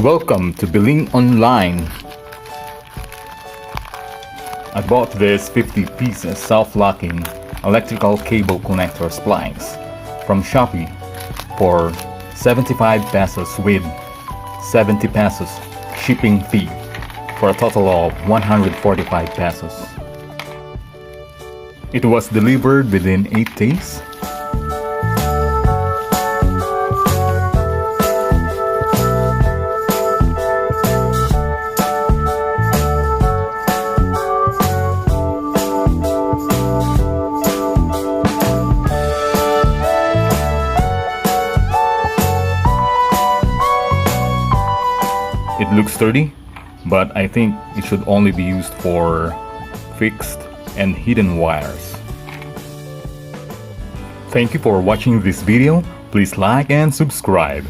Welcome to Billing Online. I bought this 50 pieces self-locking electrical cable connector splice from Shopee for 75 pesos with 70 pesos shipping fee for a total of 145 pesos. It was delivered within 8 days. It looks sturdy, but I think it should only be used for fixed and hidden wires. Thank you for watching this video. Please like and subscribe.